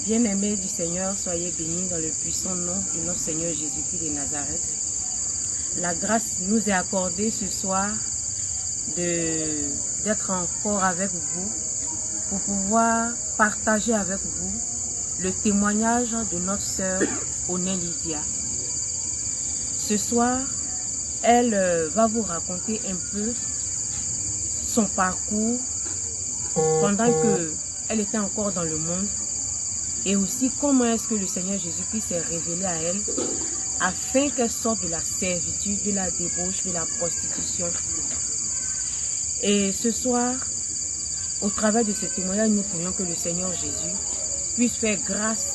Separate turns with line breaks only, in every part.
Bien-aimés du Seigneur, soyez bénis dans le puissant nom de notre Seigneur Jésus-Christ de Nazareth. La grâce nous est accordée ce soir d'être encore avec vous pour pouvoir partager avec vous le témoignage de notre sœur Oné Lydia. Ce soir, elle va vous raconter un peu son parcours pendant qu'elle était encore dans le monde et aussi comment est-ce que le Seigneur Jésus-Christ s'est révélé à elle afin qu'elle sorte de la servitude, de la débauche, de la prostitution. Et ce soir, au travers de ce témoignage, nous prions que le Seigneur Jésus puisse faire grâce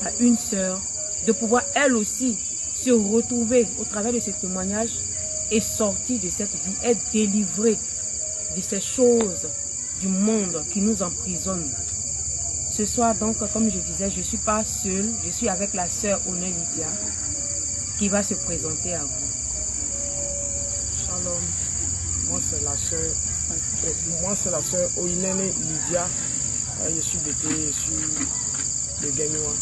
à une sœur de pouvoir elle aussi se retrouver au travers de ce témoignage et sortir de cette vie, être délivrée de ces choses du monde qui nous emprisonnent. Ce soir donc, comme je disais, je ne suis pas seule, je suis avec la sœur Oné Lydia qui va se présenter à vous.
Shalom, moi c'est la sœur Oné Lydia, je suis bêté, je suis de Gagnois.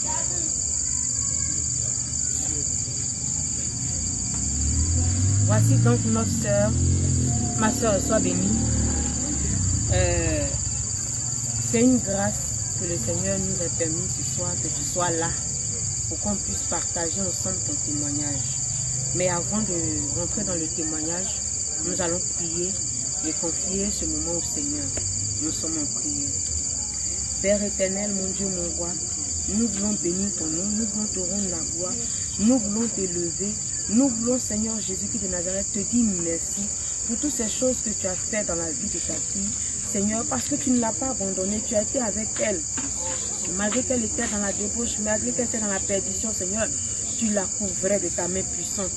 Voici donc notre sœur, ma sœur, sois bénie. C'est une grâce que le Seigneur nous a permis ce soir, que tu sois là, pour qu'on puisse partager ensemble ton témoignage. Mais avant de rentrer dans le témoignage, nous allons prier et confier ce moment au Seigneur. Nous sommes en prière. Père éternel, mon Dieu, mon roi, nous voulons bénir ton nom, nous voulons te rendre la gloire, nous voulons t'élever, nous voulons, Seigneur Jésus-Christ de Nazareth, te dire merci pour toutes ces choses que tu as faites dans la vie de ta fille, Seigneur, parce que tu ne l'as pas abandonnée, tu as été avec elle. Malgré qu'elle était dans la débauche, malgré qu'elle était dans la perdition, Seigneur, tu la couvrais de ta main puissante,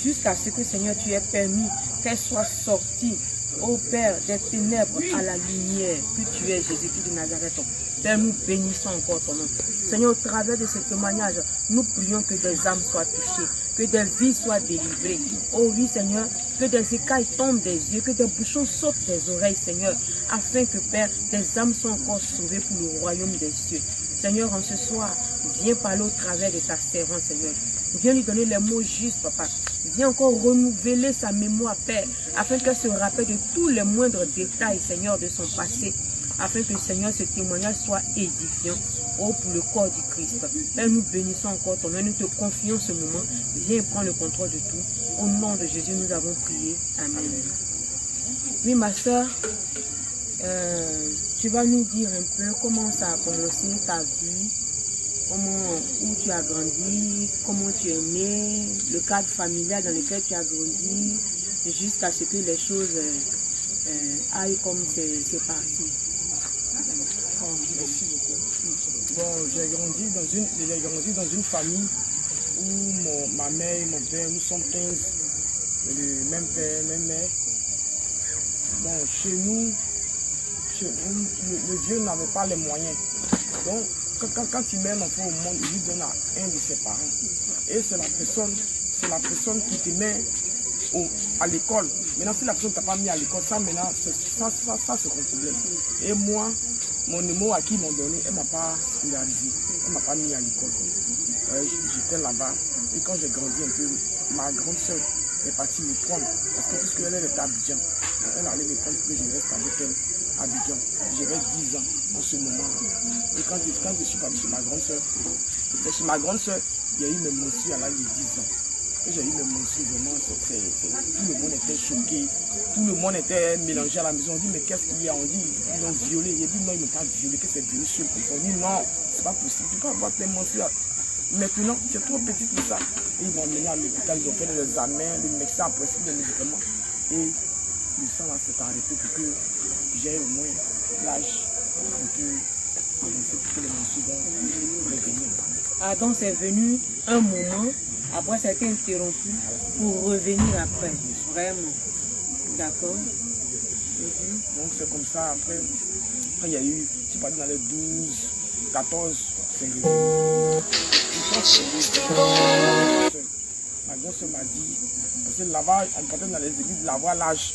jusqu'à ce que, Seigneur, tu aies permis qu'elle soit sortie, ô Père, des ténèbres à la lumière, que tu es Jésus-Christ de Nazareth. Père, nous bénissons encore ton nom. Seigneur, au travers de ce témoignage, nous prions que des âmes soient touchées, que des vies soient délivrées. Oh oui, Seigneur, que des écailles tombent des yeux, que des bouchons sautent des oreilles, Seigneur, afin que, Père, des âmes soient encore sauvées pour le royaume des cieux. Seigneur, en ce soir, viens parler au travers de ta servante, Seigneur. Viens lui donner les mots justes, Papa. Viens encore renouveler sa mémoire, Père, afin qu'elle se rappelle de tous les moindres détails, Seigneur, de son passé, afin que, Seigneur, ce témoignage soit édifiant, oh, pour le corps du Christ. Père, nous bénissons encore ton nom, nous te confions ce moment. Viens prendre le contrôle de tout. Au nom de Jésus, nous avons prié. Amen. Oui, ma soeur, tu vas nous dire un peu comment ça a commencé ta vie, où tu as grandi, comment tu es né, le cadre familial dans lequel tu as grandi, jusqu'à ce que les choses aillent comme c'est parti.
Merci beaucoup. Bon, j'ai grandi dans une famille où ma mère et mon père, nous sommes 15, le même père, même mère. Bon, chez nous, le vieux n'avait pas les moyens. Donc, quand il met un enfant au monde, il lui donne à un de ses parents. Et c'est la personne qui te met à l'école. Maintenant, si la personne ne t'a pas mis à l'école, ça maintenant, ça c'est ton problème. Et moi, mon numéro à qui ils m'ont donné, elle ne m'a pas scolarisé, elle ne m'a pas mis à l'école. J'étais là-bas. Et quand j'ai grandi un peu, ma grande soeur est partie me prendre. Parce que puisqu'elle était à Abidjan, elle allait me prendre pour que je reste avec elle à Abidjan. J'avais 10 ans en ce moment-là. Et quand je suis parti chez ma grande soeur, il y a eu mes morsures à l'âge de 10 ans. Et j'ai eu mes morsures, vraiment, tout le monde était choqué. Tout le monde était mélangé à la maison. On dit, mais qu'est-ce qu'il y a? On dit, ils l'ont violé. J'ai dit, non, ils n'ont pas violé, que c'est venu sur le coup. On dit, non, c'est pas possible. Tu peux avoir tes morsures. Maintenant, tu es trop petite pour ça. Et ils m'ont emmené à l'hôpital, ils ont fait des examens, le médecin a prescrit des médicaments. Et le sang là s'est arrêté pour que j'ai au moins l'âge un peu avancé pour que les morsures vont revenir.
Ah, donc c'est venu un moment, après ça a été interrompu pour revenir après. Vraiment. D'accord.
Donc c'est comme ça, après, quand il y a eu, je suis parti dans les 12, 14, c'est revenu. Ma grosse m'a dit, parce que là-bas, on partait dans les églises, là-bas l'âge.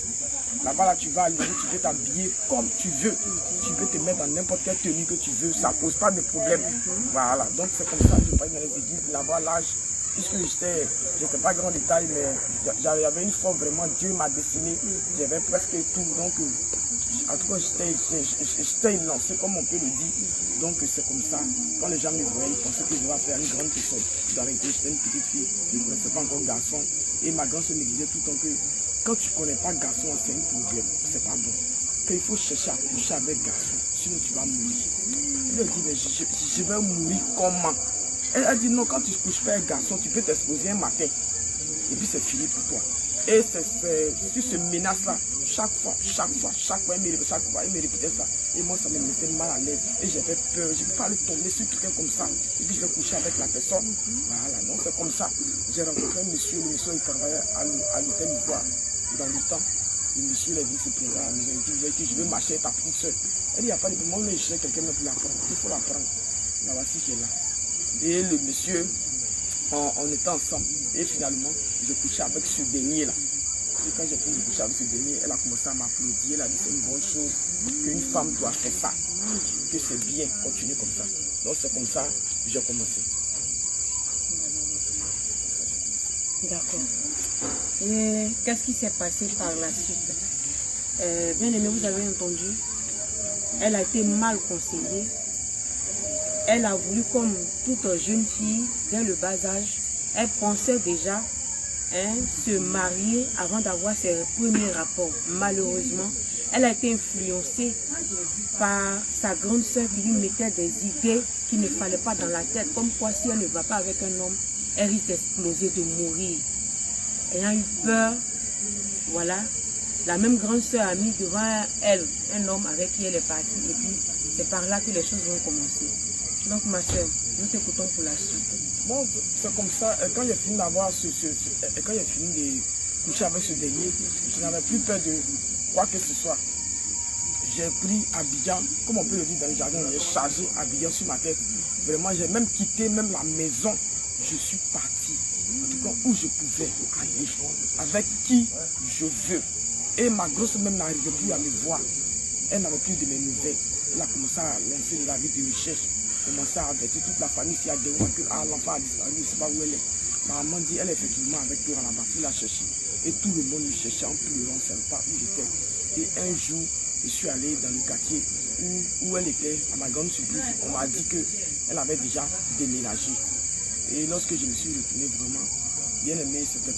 Là-bas, là, tu vas aller, tu peux t'habiller comme tu veux. Tu peux te mettre dans n'importe quelle tenue que tu veux. Ça ne pose pas de problème. Voilà. Donc, c'est comme ça que je passe dans les églises. Là-bas, l'âge, puisque j'étais pas grand détail, mais j'avais une fois vraiment, Dieu m'a dessiné. J'avais presque tout. Donc, en tout cas, j'étais lancé, comme on peut le dire. Donc, c'est comme ça. Quand les gens me voyaient, ils pensaient que je vais faire une grande personne. Dans les j'étais une petite fille, je ne connaissais pas encore garçon. Et ma grand-sœur me disait tout le temps que quand tu ne connais pas garçon, c'est un problème. C'est pas bon. Qu'il faut chercher à coucher avec garçon. Sinon, tu vas mourir. Je lui ai dit, mais je vais mourir comment? Elle a dit, non, quand tu ne couches pas avec garçon, tu peux t'exposer un matin. Et puis, c'est fini pour toi. Et sur ce menace-là, chaque fois, il me répétait ça. Et moi, ça me mettait mal à l'aise. Et j'avais peur. Je ne peux pas aller tomber sur quelqu'un comme ça. Et puis, je vais coucher avec la personne. Voilà, donc c'est comme ça. J'ai rencontré un monsieur. Le monsieur, il travaillait à l'hôtel Ivoire. Dans le temps, le monsieur, il a dit, c'est présent à la maison. Il dit, je veux marcher avec ta petite soeur. Elle dit, il n'y a pas de problème. Mais je sais quelqu'un pour l'apprendre. Il faut l'apprendre. La voici qui est là. Et le monsieur, on était ensemble. Et finalement, je couchais avec ce dernier-là. Et quand j'ai fini de coucher avec ce dernier, elle a commencé à m'applaudir. Elle a dit c'est une bonne chose, qu'une femme doit faire ça. Que c'est bien, continuer comme ça. Donc c'est comme ça que j'ai commencé.
D'accord. Et qu'est-ce qui s'est passé par la suite? Bien aimé, vous avez entendu, elle a été mal conseillée. Elle a voulu, comme toute jeune fille, dès le bas âge, elle pensait déjà se marier avant d'avoir ses premiers rapports. Malheureusement, elle a été influencée par sa grande sœur qui lui mettait des idées qu'il ne fallait pas dans la tête. Comme quoi, si elle ne va pas avec un homme, elle risque d'exploser, de mourir. Ayant eu peur, voilà, la même grande sœur a mis devant elle un homme avec qui elle est partie. Et puis, c'est par là que les choses vont commencer. Donc, ma soeur, nous t'écoutons pour la suite.
Bon, c'est comme ça. Quand j'ai fini d'avoir quand j'ai fini de coucher avec ce dernier, je n'avais plus peur de quoi que ce soit. J'ai pris Abidjan, comme on peut le dire dans le jargon, j'ai chargé Abidjan sur ma tête. Vraiment, j'ai même quitté même la maison. Je suis parti, en tout cas où je pouvais aller, avec qui je veux. Et ma grosse même n'arrivait plus à me voir. Elle n'avait plus de mes nouvelles. Elle a commencé à lancer de la vie de recherche. Commencé à avertir toute la famille s'il y a des mois que l'enfant a disparu, je ne sais pas où elle est. Ma maman dit, elle est effectivement avec toi là-bas, il l'a cherché. Et tout le monde me cherchait en pleurant, je ne savais pas où j'étais. Et un jour, je suis allé dans le quartier où elle était, à ma grande surprise. On m'a dit qu'elle avait déjà déménagé. Et lorsque je me suis retourné vraiment, bien aimé, ce n'était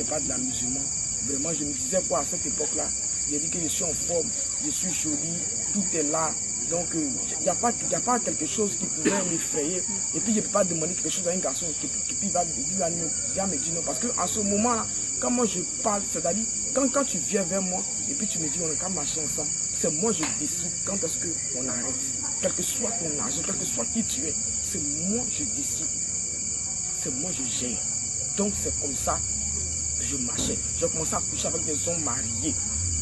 pas de l'amusement. Vraiment, je me disais quoi à cette époque-là? J'ai dit que je suis en forme, je suis jolie, tout est là. Donc, il n'y a pas quelque chose qui pourrait m'effrayer. Et puis, je ne peux pas demander quelque chose à un garçon qui va me dire non. Parce qu'en ce moment-là, quand moi je parle, c'est-à-dire, quand tu viens vers moi, et puis tu me dis on va marcher ensemble, c'est moi je décide quand est-ce qu'on arrête. Quel que soit ton argent, quel que soit qui tu es, c'est moi je décide. C'est moi je gère. Donc, c'est comme ça que je marchais. J'ai commencé à coucher avec des hommes mariés.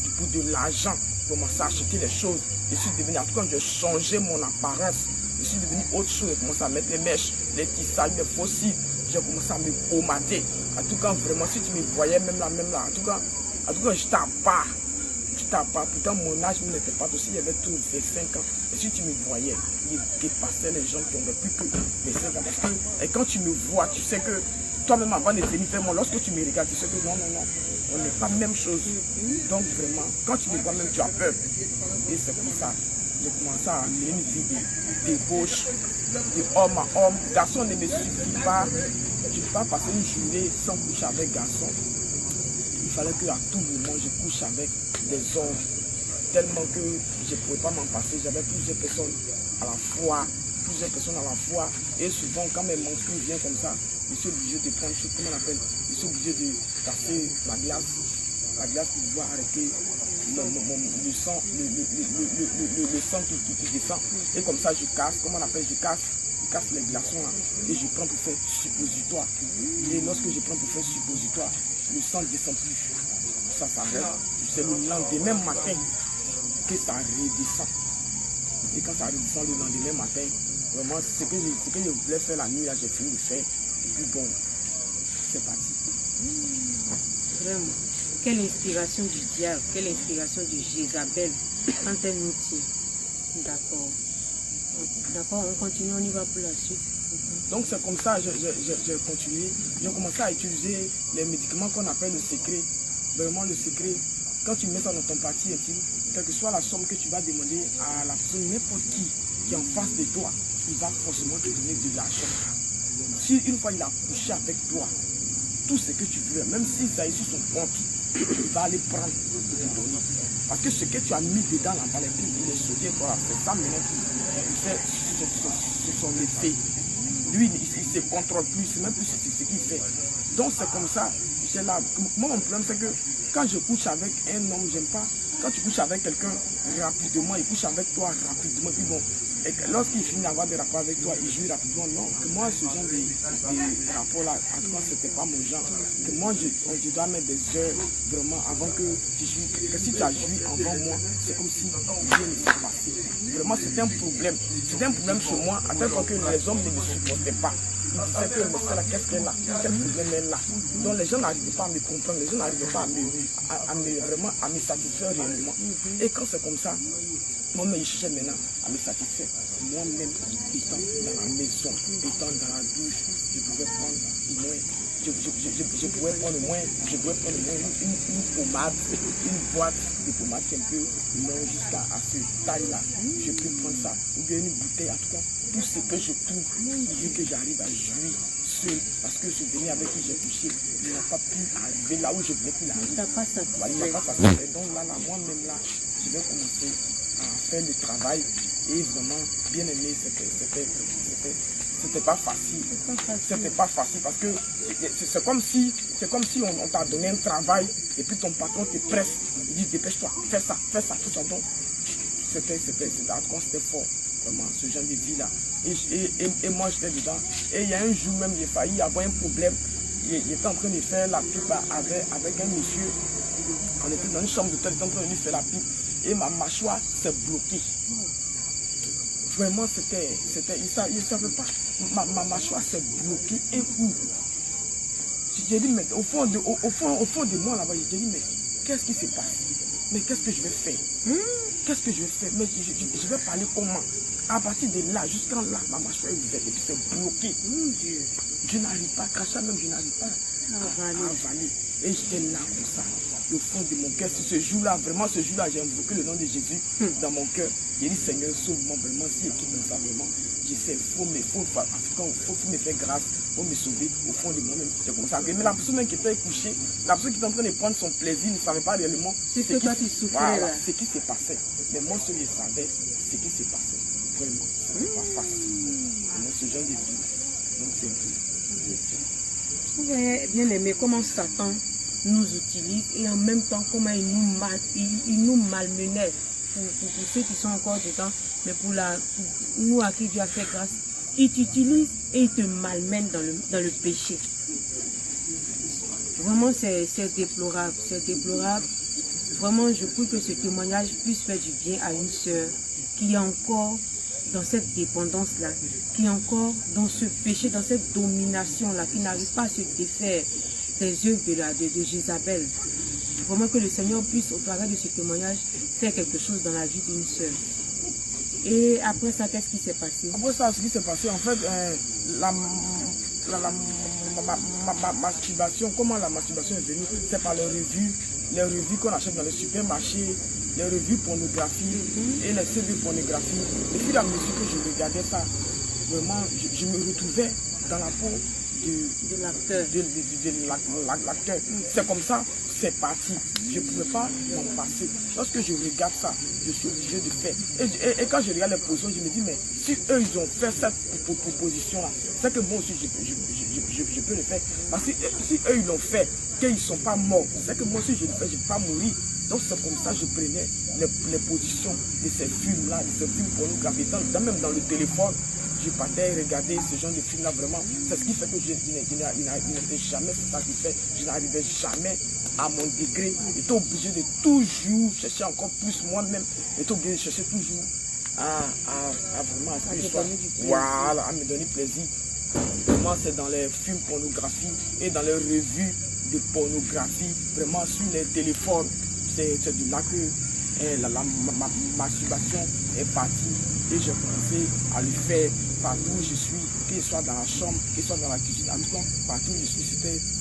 Du coup, de l'argent, commencé à acheter les choses. Je suis devenu, en tout cas, j'ai changé mon apparence. Je suis devenu autre chose. J'ai commencé à mettre les mèches, les petits sacs, les fossiles. J'ai commencé à me pomader. En tout cas, vraiment, si tu me voyais, même là, en tout cas, je t'en pas. Pourtant, mon âge n'était pas aussi. Il y avait tout 25 ans. Et si tu me voyais, il dépassait les gens qui ont plus que 25 ans. Parce que, et quand tu me vois, tu sais que toi-même, avant de venir vers moi, lorsque tu me regardes, tu sais que non, on n'est pas la même chose. Donc, vraiment, quand tu me vois même, tu as peur. Et c'est comme ça. J'ai commencé à mener une vie de débauche, de homme à homme. Garçon ne me suffit pas. Je ne peux pas passer une journée sans coucher avec garçon. Il fallait qu'à tout moment, je couche avec des hommes. Tellement que je ne pouvais pas m'en passer. J'avais plusieurs personnes à la fois. Et souvent, quand mes menstrues viennent comme ça, je suis obligé de prendre, comment on appelle, je suis obligé de casser la glace pour pouvoir arrêter le sang qui descend. Et comme ça, je casse, comment on appelle, je casse les glaçons là, et je prends pour faire suppositoire. Et lorsque je prends pour faire suppositoire, le sang ne descend plus. Ça s'arrête. C'est le lendemain matin que ça redescend. Et quand ça redescend le lendemain matin, vraiment, ce que je voulais faire la nuit, là, j'ai fini de faire. Et puis bon, c'est parti.
Vraiment. quelle inspiration du diable, quelle inspiration de Jézabel quand elle nous tient. D'accord. D'accord, on continue, on y va pour la suite.
Donc c'est comme ça, j'ai continué. J'ai commencé à utiliser les médicaments qu'on appelle le secret. Vraiment le secret. Quand tu mets ça dans ton parti intime, quelle que soit la somme que tu vas demander à la personne, n'importe qui est en face de toi, il va forcément te donner de l'argent. Si une fois il a couché avec toi, tout ce que tu veux, même si ça est sur son compte, il va aller prendre et te donner. Parce que ce que tu as mis dedans là-bas, il est sauté, c'est ça maintenant qu'il fait son effet. Lui, il ne se contrôle plus, c'est même plus ce qu'il fait. Donc c'est comme ça, là. Moi mon problème c'est que quand je couche avec un homme, j'aime pas. Quand tu couches avec quelqu'un rapidement, il couche avec toi rapidement, puis bon, lorsqu'il finit d'avoir des rapports avec toi, il joue rapidement. Non, que moi ce genre de rapports-là, en tout cas c'était pas mon genre. Que moi je dois mettre des heures vraiment avant que tu joues. Que si tu as joué avant moi, c'est comme si rien ne s'est passé. Vraiment c'est un problème. C'est un problème chez moi, à tel point que les hommes ne me supportaient pas. Ils disaient que mais c'est là, qu'est-ce qu'elle a, quel problème elle a. Donc les gens n'arrivaient pas à me comprendre, les gens n'arrivaient pas à me satisfaire réellement. Et quand c'est comme ça, moi-même je cherchais maintenant à me satisfaire. Moi-même, étant dans la maison, étant dans la douche, je pouvais prendre au moins, je pouvais prendre au moins une pommade, une boîte de pommade qui est un peu longue jusqu'à ce taille-là. Je peux prendre ça, ou bien une bouteille, en tout cas, tout ce que je trouve, vu que j'arrive à jouir seul, parce que ce dernier avec qui j'ai couché, il n'a pas pu arriver là où je voulais qu'il arrive.
Il n'a pas satisfait.
Il n'a pas satisfait. Donc là, moi-même là, je vais commencer à faire le travail et vraiment bien aimé, c'était pas facile. C'était pas facile parce que c'est comme si on t'a donné un travail et puis ton patron te presse, il dit dépêche-toi, fais ça, tout ça. Donc c'était fort, vraiment, ce genre de vie là. Et moi j'étais dedans. Et il y a un jour même, j'ai failli avoir un problème. Il était en train de faire la pipe avec un monsieur. On était dans une chambre d'hôtel, il était en train de lui faire la pipe. Et ma mâchoire s'est bloquée. Vraiment, il ne savait pas. Ma mâchoire s'est bloquée un coup. J'ai dit, mais au fond de moi là-bas, j'ai dit, mais qu'est-ce qui se passe? Mais qu'est-ce que je vais faire? Qu'est-ce que je vais faire? Mais je vais parler comment? À partir de là, jusqu'à là, ma mâchoire est ouverte et puis c'est bloqué. Je n'arrive pas à cracher, même je n'arrive pas à avaler. Et j'étais là comme ça, au fond de mon cœur. Ce jour-là, vraiment ce jour-là, j'ai invoqué le nom de Jésus dans mon cœur. J'ai dit, Seigneur, sauve-moi vraiment, si équipe de ça, vraiment. Je sais, faut me faire grâce, faut me sauver au fond de moi-même. J'ai commencé à crier. Mais la personne qui était couchée, la personne qui était en train de prendre son plaisir, ne savait pas réellement ce qui se passait. Mais moi, seul, je savais ce qui se passait. Vraiment, ce n'est pas facile. Vraiment, ce genre de vie. Donc, c'est un peu.
Vous voyez, bien aimé, comment Satan nous utilise et en même temps comment il nous malmenait pour ceux qui sont encore dedans, mais pour nous à qui Dieu a fait grâce, il t'utilise et il te malmène dans le péché. Vraiment c'est déplorable, c'est déplorable. Vraiment je prie que ce témoignage puisse faire du bien à une sœur qui est encore dans cette dépendance-là, qui est encore dans ce péché, dans cette domination-là, qui n'arrive pas à se défaire des œuvres de Jézabel. Vraiment que le Seigneur puisse, au travers de ce témoignage, faire quelque chose dans la vie d'une sœur. Et après ça, qu'est-ce qui s'est passé?
Après ça, ce qui s'est passé, en fait, la masturbation, comment la masturbation est venue? C'est par les revues qu'on achète dans les supermarchés, les revues pornographiques et les CD pornographiques. Et puis la musique que je regardais ça, vraiment, je me retrouvais dans la peau de l'acteur. C'est comme ça, c'est parti. Je ne pouvais pas m'en passer. Lorsque je regarde ça, je suis obligé de faire. Et quand je regarde les positions, je me dis, mais si eux, ils ont fait cette proposition-là, c'est que moi aussi, je peux le faire. Parce que si eux, ils l'ont fait, qu'ils ne sont pas morts, c'est que moi aussi, je le fais, je ne vais pas mourir. Donc c'est comme ça que je prenais les positions de ces films-là, de ces films pornographiques, même dans le téléphone. Je partais regarder ce genre de film-là vraiment. C'est ce qui fait que je n'étais jamais satisfait. Je n'arrivais jamais à mon degré. J'étais obligé de toujours chercher encore plus moi-même. J'étais obligé de chercher toujours à vraiment à me donner plaisir. Vraiment, c'est dans les films pornographiques et dans les revues de pornographie. Vraiment, sur les téléphones, c'est de là que la masturbation est partie. Et j'ai commencé à le faire partout où je suis, que ce soit dans la chambre, que ce soit dans la cuisine, en tout cas, partout où je suis,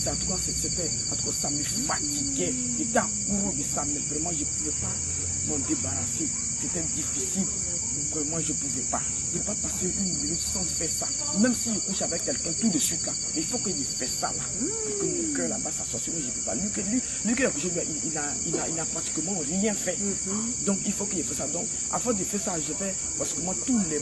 en tout cas, ça me fatiguait. J'étais à court de ça, mais vraiment, je ne pouvais pas m'en débarrasser. C'était difficile. Vraiment, je ne pouvais pas. Je ne peux pas passer une minute sans faire ça. Même si je couche avec quelqu'un tout de suite là, il faut que je fasse ça là. Pour que mon cœur là-bas s'associe. Je ne peux pas. Lui qui a couché, il n'a pratiquement rien fait. Donc il faut que je fasse ça. Donc avant de faire ça, je fais pratiquement tous les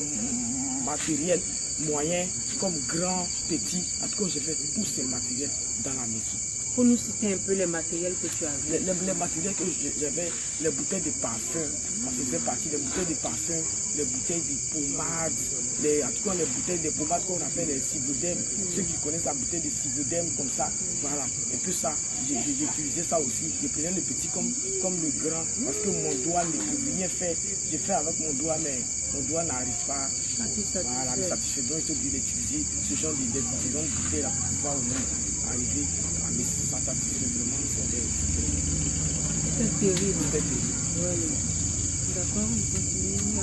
matériels moyens, comme grand, petit. En tout cas, je fais tous ces matériels dans la maison.
Pour nous citer un peu les matériels que tu avais.
Les matériels que j'avais, les bouteilles de parfum, ça faisait partie des bouteilles de parfum, les bouteilles de pommade, en tout cas les bouteilles de pommade qu'on appelle les civodèmes. Ceux qui connaissent la bouteille de civodèmes comme ça, voilà. Et puis ça, j'utilisais ça aussi. Je prenais le petit comme le grand, parce que mon doigt ne peut rien faire. Je fais avec mon doigt, mais mon doigt n'arrive pas à me satisfaire. Donc j'ai obligé d'utiliser ce genre de bouteilles là pour pouvoir au moins arriver à me satisfaire vraiment.
C'est terrible. Oui. D'accord, on continue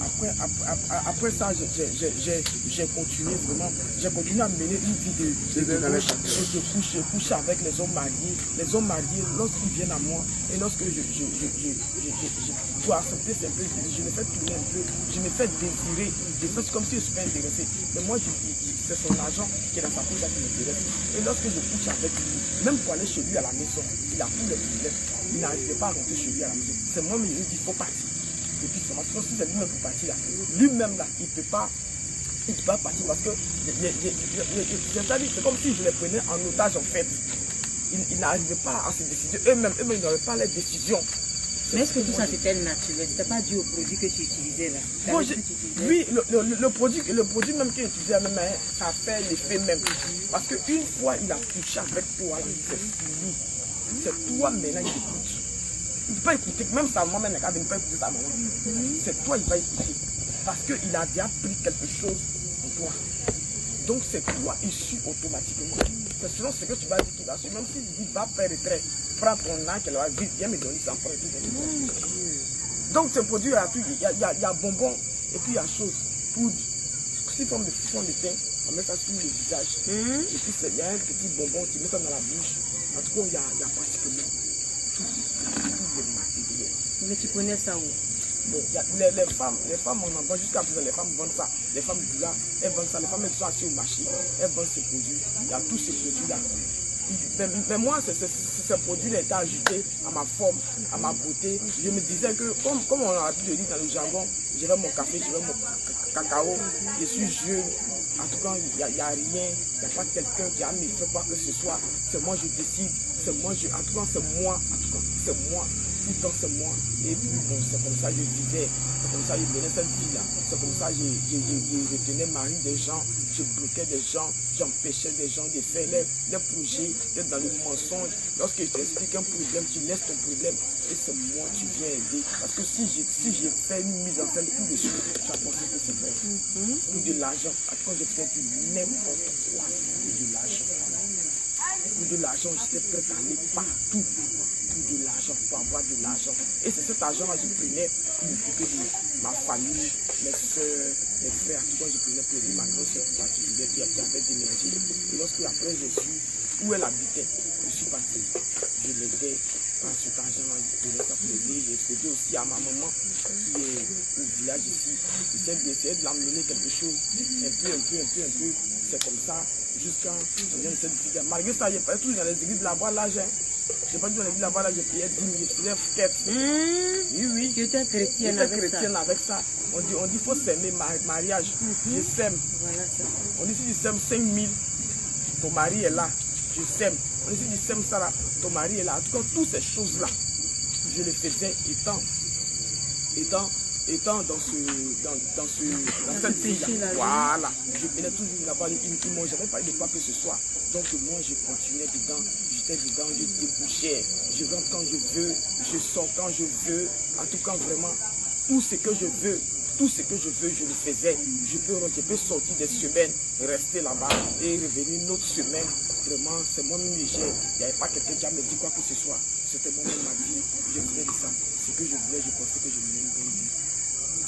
après ça.
Donc après ça, j'ai continué vraiment, j'ai continué à mener une vie je couche avec les hommes mariés. Les hommes mariés, lorsqu'ils viennent à moi, et lorsque je dois accepter ces peu, je me fais tourner un peu, je me fais désirer, je fais comme si je suis pas intéressé. Mais moi, c'est son argent qui est dans sa poche qui m'intéresse. Et lorsque je couche avec lui, même pour aller chez lui à la maison, il a tous les problèmes. Il n'arrivait pas à rentrer chez lui à la maison. C'est moi, mais je lui dis, il faut partir. Et puis c'est maintenant, si c'est lui-même pour partir là, lui-même là, il ne peut pas partir parce que c'est comme si je les prenais en otage en fait. Ils n'arrivaient pas à se décider eux-mêmes, ils n'avaient pas les décisions.
Mais est-ce que tout ça c'était naturel? C'était pas dû au produit que tu utilisais là?
Bon, oui, le produit même qu'il utilisait, même, ça fait l'effet même. Parce qu'une fois il a couché avec toi, c'est fini. C'est toi maintenant qui écoute. Il ne peut pas écouter, même sa maman ne peut pas écouter sa maman. C'est toi il va écouter. Parce qu'il a déjà pris quelque chose pour toi. Donc c'est toi issu automatiquement. C'est selon ce que tu vas dire qu'il va suivre. Même s'il dit va faire retrait, prends ton âme, qu'elle va vite, viens me donner ça pour tout. Donc ce produit, il y a bonbons et puis il y a chose, poudre. Si on me fond de teint, on met ça sur le visage. Et puis il y a un petit bonbon, tu mets ça dans la bouche. En tout cas, il y a pratiquement tout les matériels.
Mais tu connais ça où?
Bon, les femmes on en vend jusqu'à présent, les femmes vendent ça. Les femmes du là, elles vendent ça. Les femmes elles sont assises au marché, elles vendent ces produits. Il y a tous ces produits-là. Mais moi, ces produits étaient ajoutés à ma forme, à ma beauté. Je me disais que, comme on a l'habitude de dire dans le jargon, je veux mon café, je veux mon cacao, je suis jeune. En tout cas, il n'y a rien, il n'y a pas quelqu'un qui a mis fait quoi que ce soit. C'est moi, je décide. C'est moi, en tout cas, c'est moi. En tout cas, c'est moi. Tout le temps, c'est moi. Et puis, bon, c'est comme ça que je vivais. C'est comme ça que je menais cette vie-là. C'est comme ça que je tenais mari des gens. Je bloquais des gens. J'empêchais des gens de faire les projets, d'être dans le mensonge. Lorsque je t'explique un problème, tu laisses ton problème. Et c'est moi qui viens aider. Parce que si j'ai fait une mise en scène tout de suite, tu as pensé que c'est vrai. Ou de l'argent. Quand je faisais du n'importe quoi, de l'argent. Pour de l'argent, j'étais prêt à aller partout. Pour de l'argent, pour avoir de l'argent. Et c'est cet argent-là que je prenais pour m'occuper de ma famille, mes soeurs, mes frères. En tout cas, je prenais pour aider ma grosse sœur qui avait déménagé. Et lorsque après je suis où elle habitait, je suis parti. Je l'aidais par cet argent-là, je prenais ça pour aider. J'ai aidé aussi à ma maman qui est au village ici. J'essaie de l'emmener quelque chose, un peu. C'est comme ça. Jusqu'à cette fille. Malgré ça, j'ai pas toujours dans les églises là-bas, là, j'ai pas dit dans les églises là-bas, là, j'ai payé 10 000, je faisais quête. Oui.
Tu étais chrétienne
avec ça. On dit faut s'aimer, mariage. Je sème.
Voilà ça.
On dit si tu sèmes 5 000, ton mari est là. Je sème. On dit si tu sèmes ça là, ton mari est là. En tout cas, toutes ces choses-là, je les faisais étant dans cette vie-là. Voilà. Je venais toujours là-bas, ils ne m'ont jamais parlé de quoi que ce soit. Donc moi, je continuais dedans, j'étais dedans, je débouchais. Je rentre quand je veux, je sors quand je veux. En tout cas, vraiment, tout ce que je veux, tout ce que je veux, je le faisais. Je peux sortir des semaines, rester là-bas et revenir une autre semaine. Vraiment, c'est moi-même, il n'y avait pas quelqu'un qui me dit quoi que ce soit. C'était moi-même qui m'a dit, je voulais de ça. Ce que je voulais, je pensais que je voulais une bonne vie.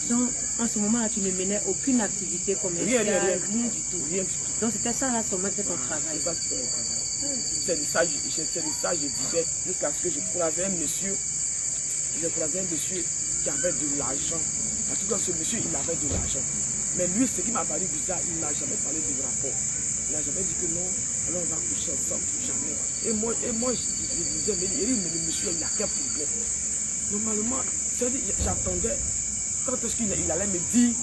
Donc, en ce moment-là, tu ne menais aucune activité commerciale, rien du tout.
Rien du tout.
Donc, c'était ça, là, seulement, c'était ton travail.
C'est ça, c'était mon travail. C'est de ça que je disais, jusqu'à ce que je croisais un monsieur qui avait de l'argent. En tout cas, ce monsieur, il avait de l'argent. Mais lui, ce qui m'a paru bizarre, il n'a jamais parlé de rapport. Il n'a jamais dit que non, alors on va coucher ensemble, jamais. Et moi je disais, mais le monsieur, il a quel problème? Normalement, j'attendais quand est-ce qu'il allait me dire,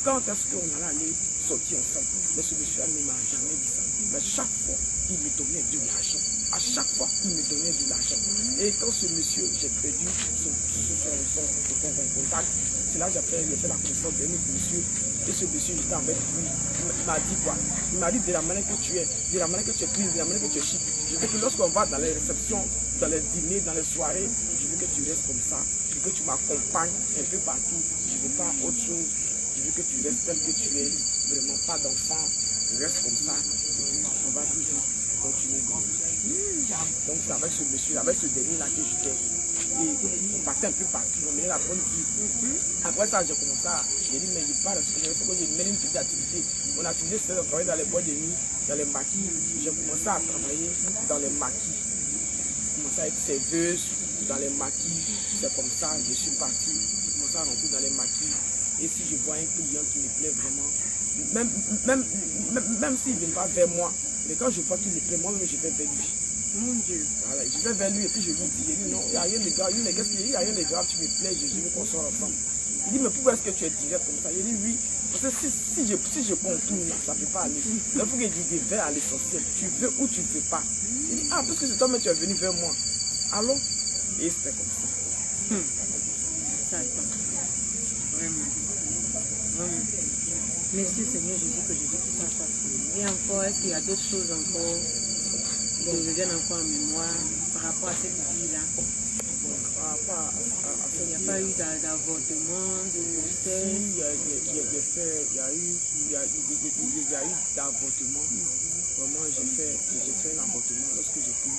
quand est-ce qu'on allait aller sortir ensemble. Mais ce monsieur-là ne m'a jamais dit ça. Mais chaque fois, il me donnait de l'argent. À chaque fois, il me donnait de l'argent. Et quand ce monsieur, j'ai perdu son contact, c'est là que j'ai fait la connaissance d'un autre monsieur. Et ce monsieur, j'étais avec lui. Il m'a dit quoi? Il m'a dit de la manière que tu es, de la manière que tu es prise, de la manière que tu es chic. Je veux que lorsqu'on va dans les réceptions, dans les dîners, dans les soirées, je veux que tu restes comme ça. Je veux que tu m'accompagnes un peu partout. Je ne veux pas autre chose. Je veux que tu restes tel que tu es. Vraiment pas d'enfant. Reste comme ça. On va toujours continuer. Donc c'est avec ce monsieur, avec ce dernier-là que j'étais. Et on partait un peu partout, on menait la bonne vie. Après ça, j'ai commencé à... J'ai dit, mais je pars, il faut que je mène une petite activité. Mon activité, c'était de travailler dans les boîtes de nuit, dans les maquis. J'ai commencé à travailler dans les maquis. J'ai commencé à être serveuse dans les maquis. C'est comme ça, je suis parti. J'ai commencé à rentrer dans les maquis. Et si je vois un client qui me plaît vraiment, même s'il ne vient pas vers moi, mais quand je vois qu'il me plaît, moi-même, je vais vers lui.
Mon Dieu.
Voilà, je vais vers lui et puis je lui dis, non, il n'y a rien de grave, il n'y a rien de grave, tu me plais, je veux qu'on sorte ensemble. Il dit, mais pourquoi est-ce que tu es direct comme ça? Il dit, oui, parce que si je contourne, ça ne peut pas aller. Il faut que je vais à l'essentiel, tu veux ou tu ne veux pas. Il dit, ah, parce que c'est toi, mais tu es venu vers moi. Alors, et c'était comme ça.
Vraiment. Vraiment. Merci Seigneur Jésus que Jésus puisse en face. Et encore, est-ce qu'il y a d'autres choses encore qui reviennent encore en mémoire par rapport à cette vie-là? Il n'y a pas eu d'avortement, de grossesse?
Il y a eu d'avortement. Vraiment, j'ai fait un avortement lorsque j'ai pu.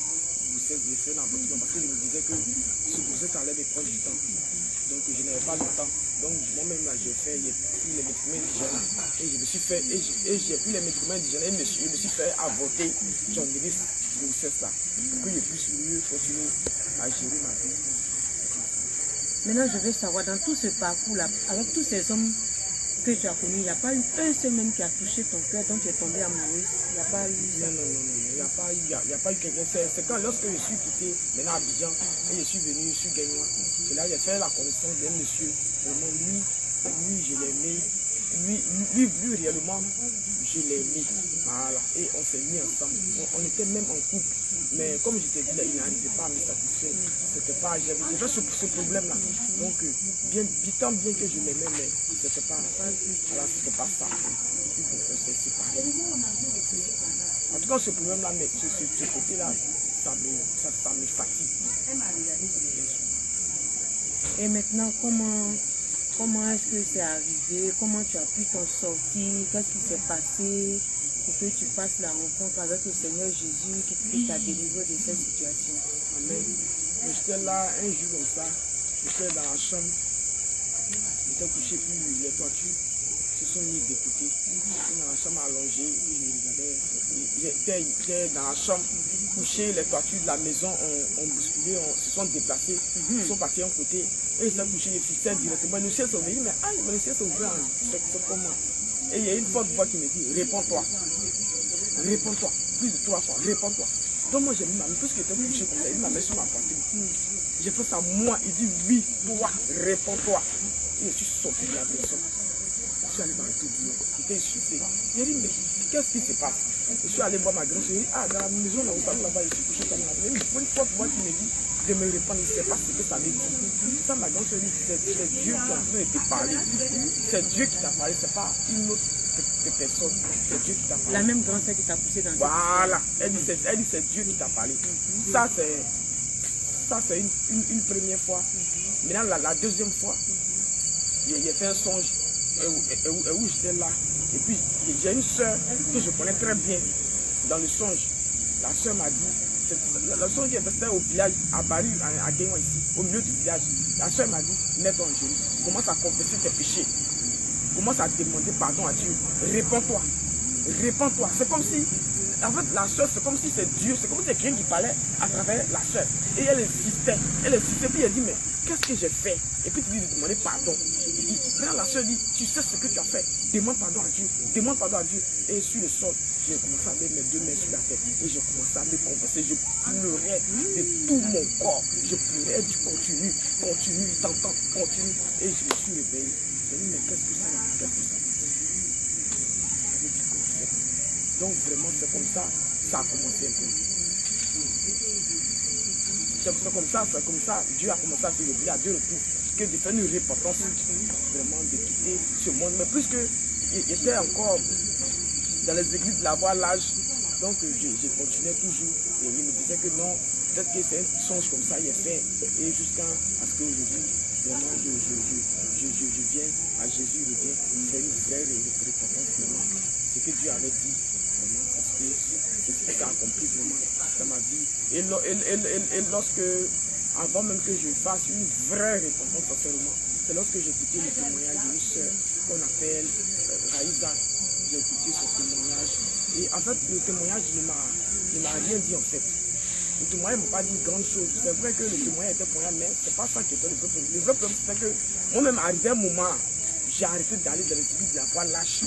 J'ai fait un avortement parce que je me disais que ce grossesse allait me prendre du temps. Donc je n'avais pas le temps. Donc moi-même là j'ai pris les médicaments indigènes et je me suis fait j'ai pris les médicaments indigènes et je me suis fait avorter jaundice grossesse là pour que je puisse mieux continuer à gérer ma vie.
Maintenant je veux savoir dans tout ce parcours là, avec tous ces hommes que tu as connus, il n'y a pas eu un seul même qui a touché ton cœur, donc tu es tombé amoureuse. Il n'y a pas eu ça.
Non, il n'y a pas eu quelqu'un. C'est quand lorsque je suis quitté maintenant à Abidjan et je suis venu sur Gagnois, c'est là que j'ai fait la connaissance d'un monsieur. Vraiment lui je l'aimais. Lui réellement je l'aimais. Voilà. Et on s'est mis ensemble. On était même en couple. Mais comme je t'ai dit là, il n'arrivait pas à me satisfaire. C'était pas. J'avais ce problème là. Donc tant bien que je l'aimais, mais c'était pas. Voilà, c'était pas ça. Et puis on s'est séparés. En tout cas, ce problème là, mais ce côté là, ça me fatigue.
Et maintenant, comment est-ce que c'est arrivé? Comment tu as pu t'en sortir? Qu'est-ce qui s'est passé pour que tu passes la rencontre avec le Seigneur Jésus qui t'a délivré de cette situation?
Amen. J'étais là un jour comme ça, j'étais dans la chambre, j'étais couché, puis les toitures se sont mis de côté. J'étais dans la chambre allongée, j'étais dans la chambre couché, les toitures de la maison ont bousculé, se sont déplacées, ils sont partis d'un côté. Et je l'ai couché, je fixais directement. Le ciel s'est ouvert, mais le ciel s'est ouvert, c'est comment? Et il y a une forte voix qui me dit, réponds-toi. Réponds-toi. Plus de 3 fois, réponds-toi. Donc moi j'ai mis ma main, puisque j'étais couché comme ça, il m'a mis sur ma poitrine. J'ai fait ça moi, il dit oui, toi, réponds-toi. Et je suis sorti de la maison. Je suis allé dans le tout bureau, j'étais essoufflé. J'ai dit, mais qu'est-ce qui se passe? Je suis allé voir ma grand-sœur, j'ai dit, ah, dans la maison, là, là-bas, je suis couché comme ça. Il y a une forte voix qui me dit, de me répondre, il ne sait pas ce que ça veut dire. Ça, ma grand-sœur dit, c'est Dieu qui est en train de te parler. C'est Dieu qui t'a parlé, c'est pas une autre personne. C'est Dieu qui t'a parlé.
La même grand-sœur qui t'a poussé dans cette
Voilà. Elle dit, c'est Dieu qui t'a parlé. Ça, c'est une première fois. Maintenant, la deuxième fois, j'ai fait un songe. où j'étais là. Et puis, j'ai une soeur que je connais très bien dans le songe. La soeur m'a dit, la soeur qui était au village, à Bari, à Guéouan ici, au milieu du village. La soeur m'a dit, mets-toi en genoux, commence à confesser tes péchés. Commence à demander pardon à Dieu. Répands-toi. Répands-toi. C'est comme si, en fait, la soeur, c'est comme si c'est Dieu, c'est comme si c'est quelqu'un qui parlait à travers la soeur. Et elle insistait, puis elle dit, mais qu'est-ce que j'ai fait? Et puis tu lui demandes pardon. Maintenant la soeur dit, tu sais ce que tu as fait, demande pardon à Dieu, demande pardon à Dieu. Et sur le sol, j'ai commencé à mettre mes deux mains sur la tête et j'ai commencé à me confesser. Je pleurais de tout mon corps, je pleurais, je continue, t'entends, continue. Et je me suis réveillé. J'ai dit, mais qu'est-ce que ça veut dire? Donc vraiment c'est comme ça, ça a commencé un peu. C'est comme ça, Dieu a commencé à se révéler à 2 reprises, que de faire une repentance, vraiment de quitter ce monde. Mais puisque il était encore dans les églises de la voie l'âge, donc je continuais toujours. Et il me disait que non, peut-être que c'est un songe comme ça, il est fait. Et jusqu'à ce qu'aujourd'hui, vraiment, je viens à Jésus, je viens faire une vraie repentance, vraiment. Ce que Dieu avait dit, vraiment, c'est ce qui a accompli vraiment dans ma vie. Et lorsque, avant même que je fasse une vraie repentance sincèrement, c'est lorsque j'ai écouté le témoignage d'une soeur qu'on appelle Raïza. J'ai écouté ce témoignage. Et en fait, le témoignage ne m'a rien dit en fait. Le témoignage ne m'a pas dit grande chose. C'est vrai que le témoignage était pour moi, mais ce n'est pas ça qui était le vrai problème. Le vrai problème, c'est que moi-même, arrivé un moment, j'ai arrêté d'aller dans l'église de la voie lâche.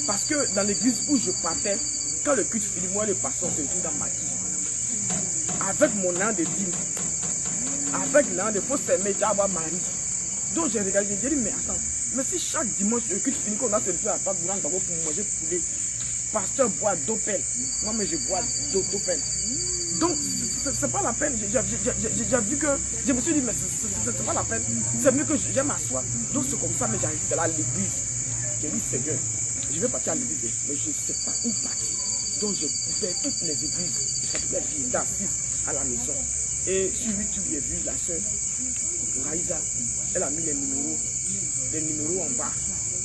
Parce que dans l'église où je partais, quand le culte finit, moi, le pasteur se retrouve dans ma vie. Avec mon an de dîme, avec l'an de faut s'aimer, j'ai avoir mari. Donc j'ai regardé, j'ai dit, mais attends, mais si chaque dimanche le culte finit, qu'on a se retrouvé à la table pour manger poulet, pasteur boit d'opel, moi-même je bois d'opel. Donc c'est pas la peine, j'ai vu que, je me suis dit, mais c'est pas la peine, c'est mieux que j'aime m'asseoir. Donc c'est comme ça, mais j'arrive de là à l'église. J'ai dit, Seigneur, je vais partir à l'église, mais je ne sais pas où partir. Donc je coupais toutes les églises, j'étais assise à la maison. Et sur YouTube, j'ai vu la soeur Raïza, elle a mis les numéros en bas.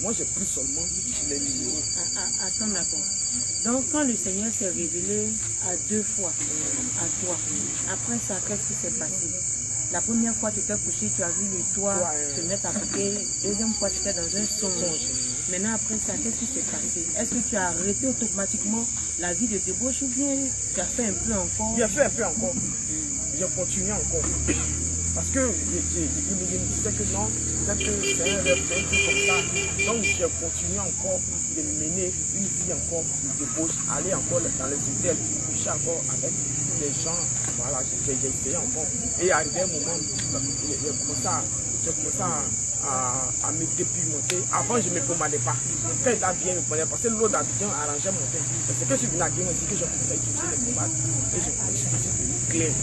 Moi, j'ai pris seulement les numéros.
Attends d'abord. Donc, quand le Seigneur s'est révélé à 2 fois à toi, après ça, qu'est-ce qui s'est passé? La première fois, tu t'es couché, tu as vu le toit te mettre à côté. Deuxième fois, tu étais dans un songe. Maintenant, après ça, qu'est-ce qui s'est passé? Est-ce que tu as arrêté automatiquement la vie de débauche ou bien tu as fait un peu encore?
J'ai fait un peu encore. J'ai continué encore. Parce que il me disait que non, peut-être que c'est un rêve, c'est un truc comme ça. Donc j'ai continué encore de mener une vie encore de débauche, aller encore dans les hôtels, coucher encore avec les gens. Voilà, j'ai essayé encore. Et arrivé un moment, j'ai commencé à me dépigmenter. Avant, je ne me pommadais pas. Quand il a bien me pommadais, parce que l'eau d'Abidjan arrangeait mon teint. C'est que je suis venu à Guéouan, c'est que j'ai commencé à utiliser les pommades. Et je suis devenu clair.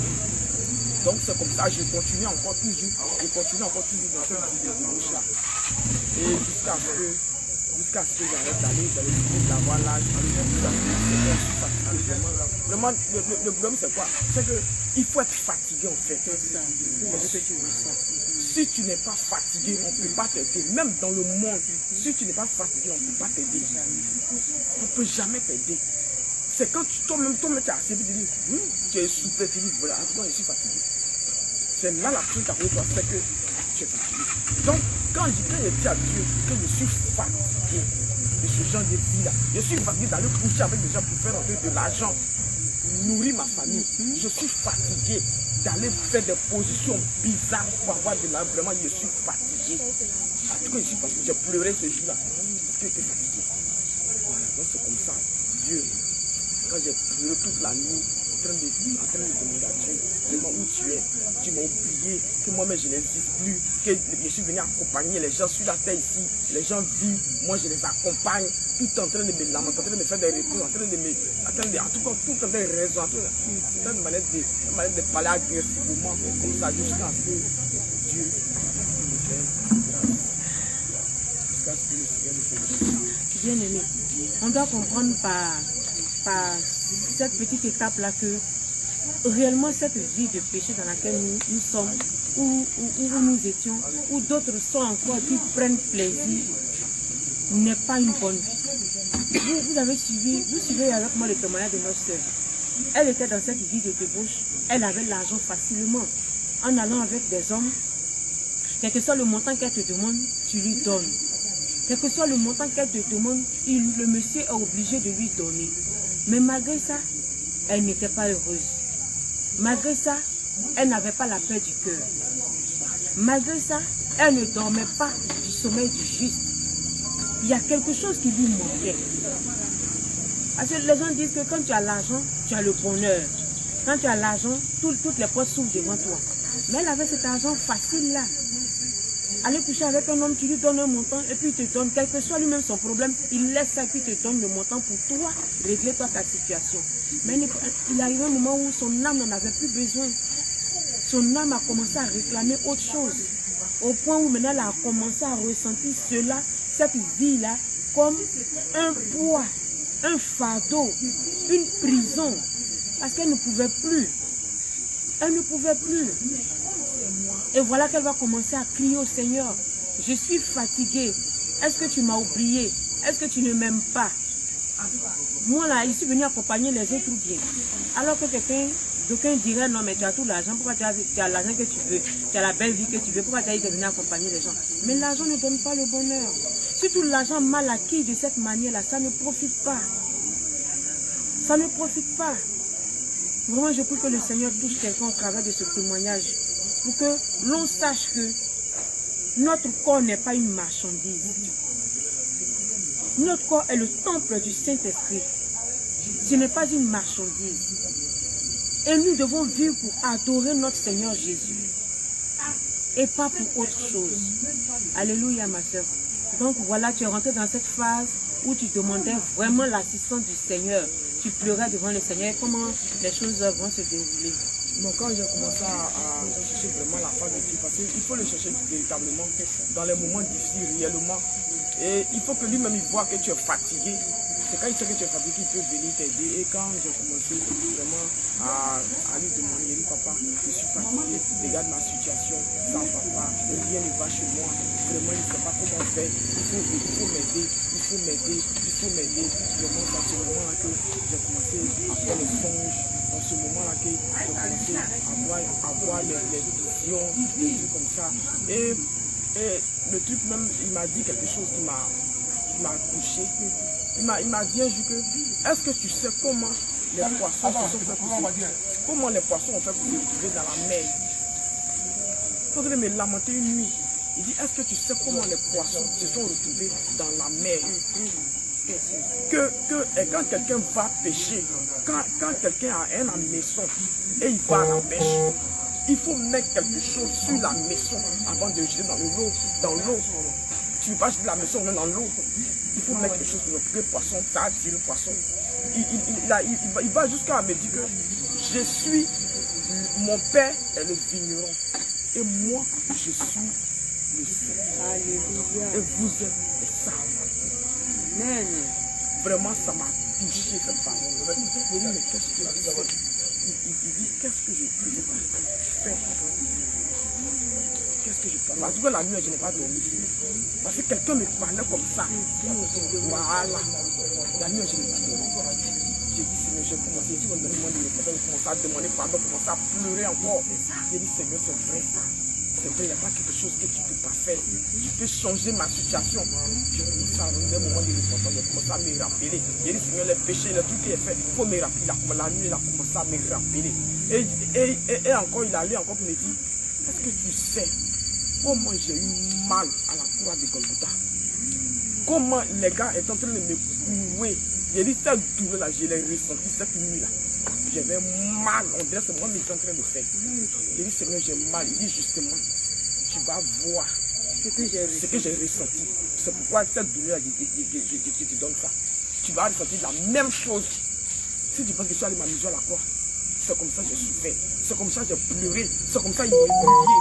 Donc c'est comme ça, je continue encore toujours dans cette vie de débauche-là. Et jusqu'à ce que j'arrête d'aller dans les églises de la voie là, vraiment, le problème c'est quoi? C'est qu'il faut être fatigué en fait. Si tu n'es pas fatigué, on ne peut pas t'aider. Même dans le monde, si tu n'es pas fatigué, on ne peut pas t'aider. On ne peut jamais t'aider. C'est quand toi-même tu as accepté de dire, tu es soufflé, tu dis, voilà, en tout cas, je suis fatigué. C'est là la chose qui a toi, c'est que tu es fatigué. Donc, quand je dis à Dieu que je suis fatigué de ce genre de vie-là, je suis fatigué d'aller coucher avec des gens pour faire entrer de l'argent, nourrir ma famille. Je suis fatigué d'aller faire des positions bizarres pour avoir de l'argent. Vraiment, je suis fatigué. En tout cas, je suis fatigué. J'ai pleuré ce jour-là parce que j'étais fatigué. Voilà, donc c'est comme ça. Dieu, quand j'ai pleuré toute la nuit, en train de demander à Dieu, vraiment où tu es, tu m'as oublié, que moi-même je n'existe plus, que je suis venu accompagner les gens sur la terre ici, les gens vivent, moi je les accompagne, tout en train de me lamenter, en train de me faire des recours, en train de me, en tout cas tout en train de raison, en train de manière de parler agressivement, comme ça, jusqu'à ce que Dieu me fait grâce. Jusqu'à ce que le Seigneur me fait grâce.
Bien aimé, on doit comprendre par cette petite étape-là que réellement cette vie de péché dans laquelle nous sommes, où nous étions, où d'autres sont encore qui prennent plaisir n'est pas une bonne vie. Vous suivez avec moi le témoignage de notre soeur. Elle était dans cette vie de débauche. Elle avait l'argent facilement. En allant avec des hommes, quel que soit le montant qu'elle te demande, tu lui donnes. Quel que soit le montant qu'elle te demande, le monsieur est obligé de lui donner. Mais malgré ça, elle n'était pas heureuse. Malgré ça, elle n'avait pas la paix du cœur. Malgré ça, elle ne dormait pas du sommeil du juste. Il y a quelque chose qui lui manquait. Parce que les gens disent que quand tu as l'argent, tu as le bonheur. Quand tu as l'argent, toutes les portes s'ouvrent devant toi. Mais elle avait cet argent facile là. Aller coucher avec un homme, tu lui donnes un montant et puis il te donne, quel que soit lui-même son problème, il laisse ça et puis il te donne le montant pour toi, régler toi ta situation. Mais il arrive un moment où son âme n'en avait plus besoin. Son âme a commencé à réclamer autre chose. Au point où maintenant elle a commencé à ressentir cela, cette vie-là, comme un poids, un fardeau, une prison. Parce qu'elle ne pouvait plus. Elle ne pouvait plus. Et voilà qu'elle va commencer à crier au Seigneur. Je suis fatiguée. Est-ce que tu m'as oublié? Est-ce que tu ne m'aimes pas? Moi là, je suis venue accompagner les autres ou bien. Alors que d'aucuns diraient non mais tu as tout l'argent, pourquoi tu as l'argent que tu veux, tu as la belle vie que tu veux, pourquoi tu as dit de venir accompagner les gens? Mais l'argent ne donne pas le bonheur. Surtout l'argent mal acquis de cette manière-là, ça ne profite pas. Ça ne profite pas. Vraiment, je prie que le Seigneur touche quelqu'un au travers de ce témoignage. Pour que l'on sache que notre corps n'est pas une marchandise. Notre corps est le temple du Saint-Esprit. Ce n'est pas une marchandise. Et nous devons vivre pour adorer notre Seigneur Jésus. Et pas pour autre chose. Alléluia, ma soeur. Donc voilà, tu es rentré dans cette phase où tu demandais vraiment l'assistance du Seigneur. Tu pleurais devant le Seigneur. Comment les choses vont se dérouler?
Donc quand j'ai commencé à chercher vraiment la face de Dieu, parce qu'il faut le chercher véritablement dans les moments difficiles, réellement. Et il faut que lui-même il voit que tu es fatigué. C'est quand il sait que tu es fatigué qu'il peut venir t'aider. Et quand j'ai commencé vraiment à lui demander, il dit papa, je suis fatigué, regarde ma situation, sans papa, rien ne va chez moi. Vraiment, il ne sait pas comment faire. Il faut m'aider, il faut m'aider, il faut m'aider. Vraiment, dans ce moment-là que j'ai commencé à faire les songes. Dans ce moment-là que j'ai commencé à voir les visions, des trucs comme ça. Et le truc même, il m'a dit quelque chose qui m'a touché. Il m'a dit un jour que, est-ce que tu sais comment les poissons se sont fait comment les poissons ont fait pour se retrouver dans la mer? Il faut me lamenter une nuit. Il dit, est-ce que tu sais comment les poissons se sont retrouvés dans la mer? Et quand quelqu'un va pêcher, quand quelqu'un a un hameçon et il va à la pêche, il faut mettre quelque chose sur la maison avant de jeter dans l'eau. Tu ne peux pas jeter la maison dans l'eau. Il faut mettre quelque chose pour le poisson, ça attire le poisson. Il va jusqu'à me dire que mon père est le vigneron et moi je suis le saint.
Alléluia.
Et vous êtes les saints.
Amen.
Vraiment, ça m'a touché cette parole. Il dit, mais qu'est-ce que je fais? Il dit, qu'est-ce que je peux faire? Qu'est-ce que je peux faire? En tout cas, la nuit, je n'ai pas dormi. Parce que quelqu'un me parlait comme ça. Voilà. La nuit, je n'ai pas dormi. J'ai dit, Seigneur, j'ai commencé, si on me demande de répondre, j'ai commencé à demander pardon, j'ai commencé à pleurer encore. J'ai dit, Seigneur, c'est vrai ça. C'est vrai, il n'y a pas quelque chose que tu ne peux pas faire. Tu peux changer ma situation. Je commence à rendre un moment de repentance, je commence à me rappeler. J'ai dit, Seigneur, les péchés, le truc qui est fait, il faut me rappeler. La nuit, il a commencé à me rappeler. Et encore, il allait encore pour me dire, est-ce que tu sais comment j'ai eu mal à la croix de Golgotha? Comment les gars étaient en train de me clouer. J'ai dit, cette douleur-là, je l'ai ressenti cette nuit-là. J'avais mal, on dirait que moi, mais j'étais en train de faire. J'ai dit, Seigneur, j'ai mal. Il dit, justement, tu vas voir ce que j'ai ressenti. C'est pourquoi cette douleur-là, je te donne ça. Tu vas ressentir la même chose. Si tu penses que tu allais m'amuser à la croix, c'est comme ça que j'ai souffert. C'est comme ça que j'ai pleuré. C'est comme ça qu'ils m'ont humilié.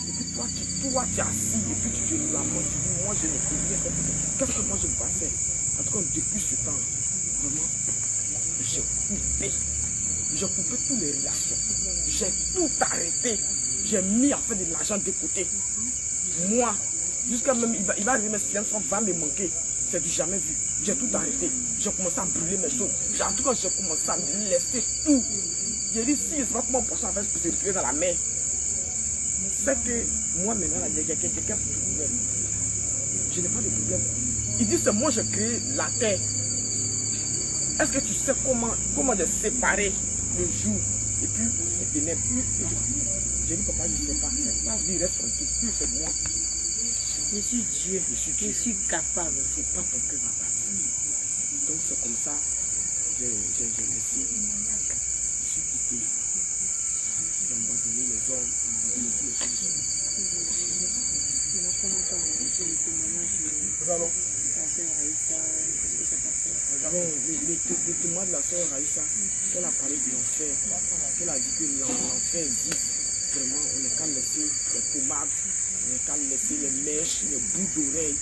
Et puis toi, tu es assis et puis tu te lamentes. Tu dis, moi, je ne peux rien faire. Qu'est-ce que moi, je ne peux pas faire? En tout cas, depuis ce temps, vraiment, j'ai coupé. J'ai coupé toutes les relations. J'ai tout arrêté. J'ai mis à faire de l'argent de côté. Moi, Jusqu'à même, il va arriver, mes clients va me manquer. C'est du jamais vu. J'ai tout arrêté. J'ai commencé à brûler mes choses. En tout cas, j'ai commencé à me laisser tout. J'ai dit, si, c'est pas comment mon prochain va se retrouver dans la mer. C'est que moi, maintenant, il y a quelqu'un de problème. Je n'ai pas de problème. Il dit, c'est moi, j'ai créé la terre. Est-ce que tu sais comment j'ai séparé le jour et puis les ténèbres? J'ai dit, papa, je ne sais pas. Je dis, reste tranquille. C'est moi.
Je suis Dieu. Je suis capable.
C'est pas ton cœur, papa. Donc, c'est comme ça. J'ai laissé. Je suis quitté. J'ai abandonné les hommes, abandonné tous les choses.
Maintenant, comment tu as rencontré le témoignage de ta sœur Raïssa? Qu'est-ce que ça t'a fait?
Bon, le témoin de la sœur Raïssa, qu'elle a parlé de l'enfer, qu'elle a dit que l'enfer existe. Vraiment, on n'est qu'à laisser les pommades, on n'est qu'à laisser les mèches, les bouts d'oreilles.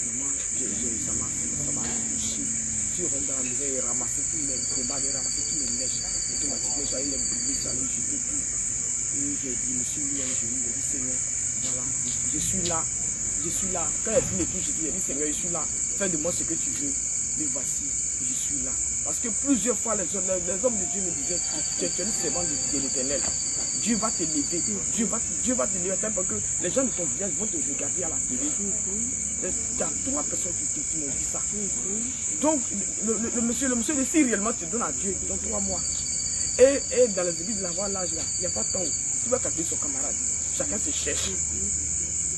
Vraiment, ça m'a touché. Je suis rentré dans la maison et ramassé tous les pommades, et ramassé tous les mèches. Automatiquement, j'allais les brûler, j'allais jeter tout. Et je me suis mis à un genou, j'ai dit Seigneur, voilà, je suis là. Je suis là. Quand il y a plus les touches, j'ai dit Seigneur, je suis là. Fais de moi ce que tu veux. Mais voici, je suis là. Parce que plusieurs fois, les hommes de Dieu me disaient, tu es le servant de l'Éternel. Dieu va te lever. Dieu va te lever. Parce que les gens de ton village vont te regarder à la télé. Il y a 3 personnes qui m'ont dit ça. Donc, le monsieur dit, si réellement tu donnes à Dieu, donc 3 mois. Et dans les églises de la voie l'âge, il n'y a pas de temps. Tu vas calculer son camarade. Chacun se cherche.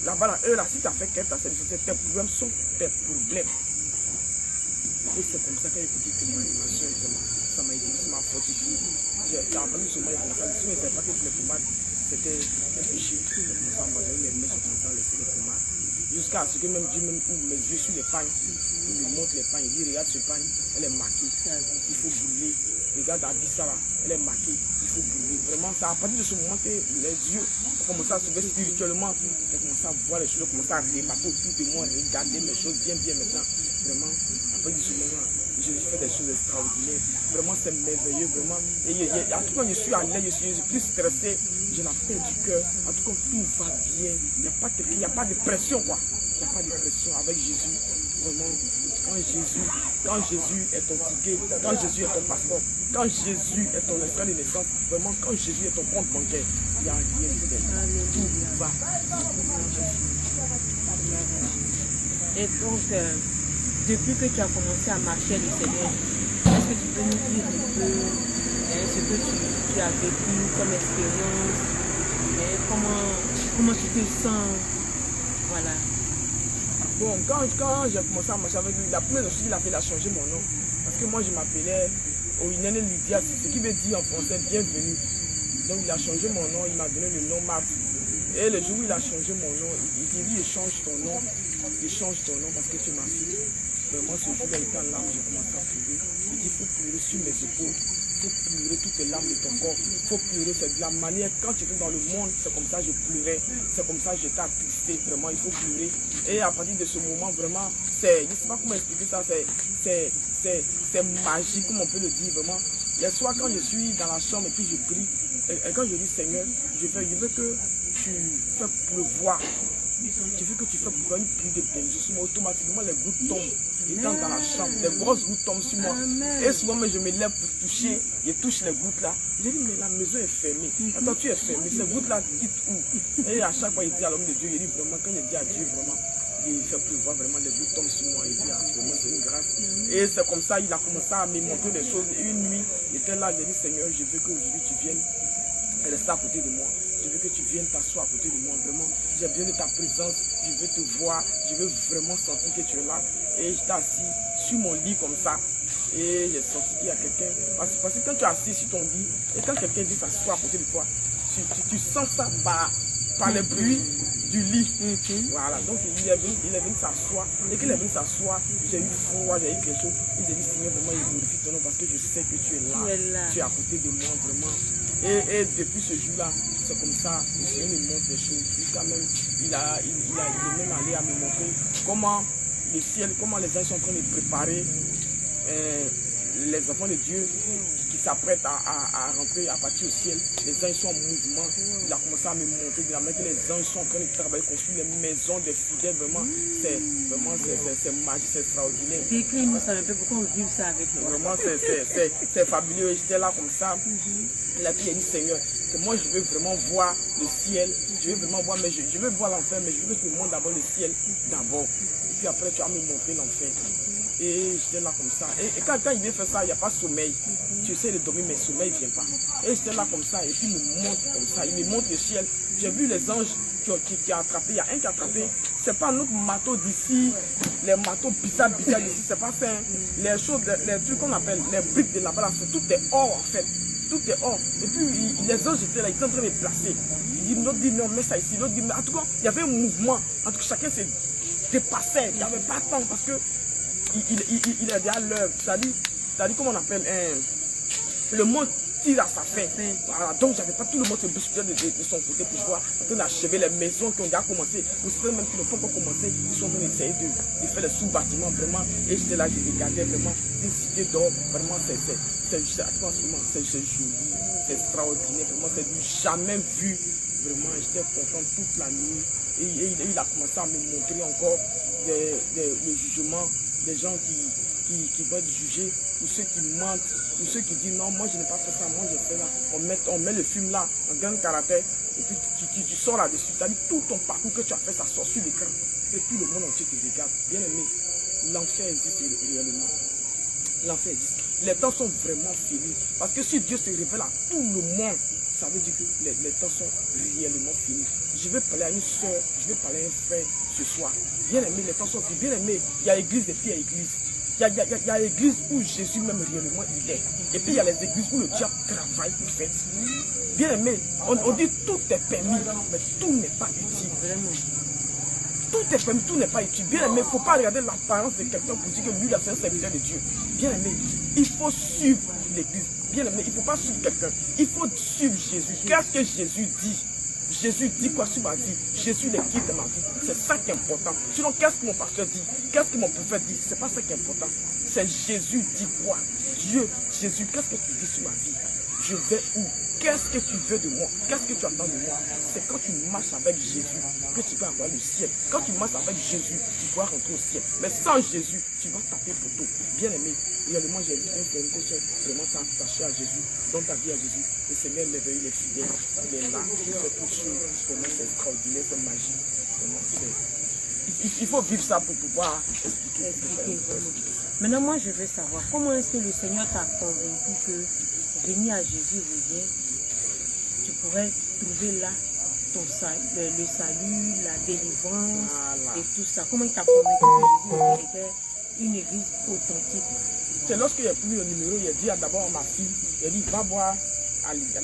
Là-bas, là, si tu as fait quelque chose, tes problèmes sont tes problèmes. Et c'est comme ça qu'elle écouté témoigner ma soeur, ça m'a aidé, ça m'a fortifié. J'ai appris seulement les commentaires. Si on ne savait pas que les pommades, c'était un péché. J'ai commencé à abandonner les mèches, j'ai commencé à laisser les pommades. Jusqu'à ce que même Dieu ouvre mes yeux sur les pagnes. Il me montre les pagnes. Il dit, regarde ce pagne, elle est marquée. Il faut brûler. Regarde Abissa là, elle est marquée. Il faut brûler. Vraiment, c'est à partir de ce moment que les yeux ont commencé à s'ouvrir spirituellement. J'ai commencé à voir les choses, j'ai commencé à remarquer autour de moi, regarder mes choses bien maintenant. Vraiment, après ce moment-là, j'ai fait des choses extraordinaires. Vraiment, c'est merveilleux, vraiment. Et en tout cas, je suis à l'aise, je suis plus stressé. J'ai la paix du cœur. En tout cas, tout va bien. Il n'y a pas de pression, quoi. Il n'y a pas de pression avec Jésus. Vraiment, quand Jésus est ton ticket, quand Jésus est ton passeport, quand Jésus est ton extrait de naissance, vraiment, quand Jésus est ton compte bancaire, il n'y a rien de tel. Tout va.
Et donc, depuis que tu as commencé à marcher le Seigneur, est-ce que tu peux nous dire un peu ce que tu as vécu comme expérience, comment tu te sens? Voilà.
Bon, quand j'ai commencé à marcher avec lui, la première chose qu'il a fait, il a changé mon nom. Parce que moi, je m'appelais Oinene Lydia, ce qui veut dire en français bienvenue. Donc, il a changé mon nom, il m'a donné le nom Marc. Et le jour où il a changé mon nom, il dit, change ton nom parce que tu es ma fille. Vraiment, ce jour-là, il était en larmes, j'ai commencé à pleurer. Il dit, il faut pleurer sur mes épaules. Il faut pleurer toutes les larmes de ton corps. Il faut pleurer, c'est de la manière, quand tu étais dans le monde, c'est comme ça que je pleurais. C'est comme ça que j'étais attristé. Vraiment, il faut pleurer. Et à partir de ce moment, vraiment, je ne sais pas comment expliquer ça, c'est magique, comme on peut le dire, vraiment. Il y a soit quand je suis dans la chambre et puis je prie, et quand je dis Seigneur, je veux que tu fais pleuvoir. Je veux que tu fais pleuvoir une pluie de bénédiction. Automatiquement, les gouttes tombent. Étant dans la chambre, les grosses gouttes tombent sur moi. Et souvent, je me lève pour toucher. Je touche les gouttes là. Je dis, mais la maison est fermée. Attends, tu es fermé. Ces gouttes là quittent où? Et à chaque fois, il dit à l'homme de Dieu, il dit vraiment, quand il dit à Dieu, vraiment, il fait pleuvoir, vraiment, les gouttes tombent sur moi. Il dit, vraiment, c'est une grâce. Et c'est comme ça, il a commencé à me montrer des choses. Et une nuit, il était là, j'ai dit, Seigneur, je veux qu'aujourd'hui tu viennes rester à côté de moi. Je veux que tu viennes t'asseoir à côté de moi, vraiment. J'ai besoin de ta présence, je veux te voir, je veux vraiment sentir que tu es là. Et j'étais assis sur mon lit comme ça. Et j'ai senti qu'il y a quelqu'un. Parce que quand tu es assis sur ton lit, et quand quelqu'un dit s'asseoir à côté de toi, tu sens ça par le bruit du lit. Voilà, donc il est venu s'asseoir. Et qu'il est venu s'asseoir, j'ai eu froid, j'ai eu quelque chose. Il j'ai dit, Seigneur, vraiment, il glorifie ton nom parce que je sais que tu es là. Tu es à côté de moi, vraiment. Et depuis ce jour-là, c'est comme ça, le Seigneur me montre des choses. Jusqu'à même, il est même allé à me montrer comment les anges sont en train de préparer les enfants de Dieu qui qui s'apprête à rentrer, à partir au ciel. Les anges sont en mouvement. Il a commencé à me montrer de la manière que les anges sont en train de travailler, construire les maisons des fidèles. Vraiment, c'est magique, c'est extraordinaire.
Décris-nous ça un peu, pourquoi on vit ça avec nous.
Vraiment, c'est fabuleux. J'étais là comme ça. La fille a dit, Seigneur, que moi je veux vraiment voir le ciel. Je veux vraiment voir, mais je veux voir l'enfer, mais je veux que tu me montres d'abord le ciel d'abord. Et puis après, tu vas me montrer l'enfer. Et j'étais là comme ça. Et quand il vient faire ça, il n'y a pas de sommeil. Tu essaies de dormir, mais le sommeil ne vient pas. Et j'étais là comme ça, et puis il me montre comme ça. Il me montre le ciel. J'ai vu les anges qui a attrapé. Il y a un qui a attrapé. C'est pas notre marteau d'ici, les marteaux bizarres d'ici. C'est pas ça. Les choses, les trucs qu'on appelle, les briques de là-bas, tout est or en fait. Tout est or. Et puis les anges étaient là, ils étaient en train de les placer. L'autre dit non, mets ça ici. L'autre dit, mais en tout cas, il y avait un mouvement. En tout cas, chacun s'est dépassé. Il n'y avait pas de temps parce que il est déjà l'heure. C'est-à-dire, comment on appelle, le monde tire à sa fin. Voilà, donc j'avais pas tout le monde se bousculait de son côté pour voir en train d'achever les maisons qui ont déjà commencé. Ou ceux même qui n'ont pas encore commencé, ils sont en train d'essayer de faire les sous-bâtiments vraiment. Et j'étais là, je regardais vraiment une cité d'or. Vraiment, c'est joli, c'est extraordinaire. Vraiment, c'est du jamais vu. Vraiment, j'étais content toute la nuit. Et il a commencé à me montrer encore le jugement des gens qui vont être jugés, ou ceux qui mentent, ou ceux qui disent non, moi je n'ai pas fait ça, moi j'ai fait là. On met le film là, en grand caractère, et puis tu sors là-dessus. C'est-à-dire tout ton parcours que tu as fait, ça sort sur l'écran. Et tout le monde entier te regarde. Bien aimé, l'enfer existe réellement. L'enfer existe. Les temps sont vraiment finis. Parce que si Dieu se révèle à tout le monde, ça veut dire que les temps sont réellement finis. Je vais parler à une soeur, je vais parler à un frère ce soir. Bien aimé, les temps sont finis. Bien aimé, il y a église et puis il y a église. Il y a l'église où Jésus même réellement il est. Et puis il y a les églises où le diable travaille pour faire. Bien aimé, on dit tout est permis, mais tout n'est pas utile. Vraiment. Tout est permis, tout n'est pas utile. Bien aimé, il ne faut pas regarder l'apparence de quelqu'un pour dire que lui, c'est un serviteur de Dieu. Bien aimé, il faut suivre l'église. Bien aimé, il ne faut pas suivre quelqu'un. Il faut suivre Jésus. Qu'est-ce que Jésus dit? Jésus dit quoi sur ma vie? Jésus les guide dans ma vie. C'est ça qui est important. Sinon, qu'est-ce que mon pasteur dit? Qu'est-ce que mon prophète dit? C'est pas ça qui est important. C'est Jésus dit quoi? Dieu, Jésus, qu'est-ce que tu dis sur ma vie? Je vais où? Qu'est-ce que tu veux de moi? Qu'est-ce que tu attends de moi? C'est quand tu marches avec Jésus que tu vas avoir le ciel. Quand tu marches avec Jésus, tu vas rentrer au ciel. Mais sans Jésus, tu vas taper pour tout. Bien aimé, réellement, j'ai vu un vraiment s'attacher à Jésus, dans ta vie à Jésus. Le Seigneur l'éveille, il est fidèle, il est là, il fait toutes choses. Vraiment, c'est extraordinaire, c'est magique. Vraiment, il faut vivre ça pour pouvoir expliquer.
Maintenant, moi, je veux savoir, comment est-ce que le Seigneur t'a convaincu que venir à Jésus revient, tu pourrais trouver là le salut, la délivrance et tout ça. Comment il t'a convaincu que Jésus était une église authentique?
C'est lorsqu'il a pris le numéro, il a dit d'abord à ma fille, il a dit va voir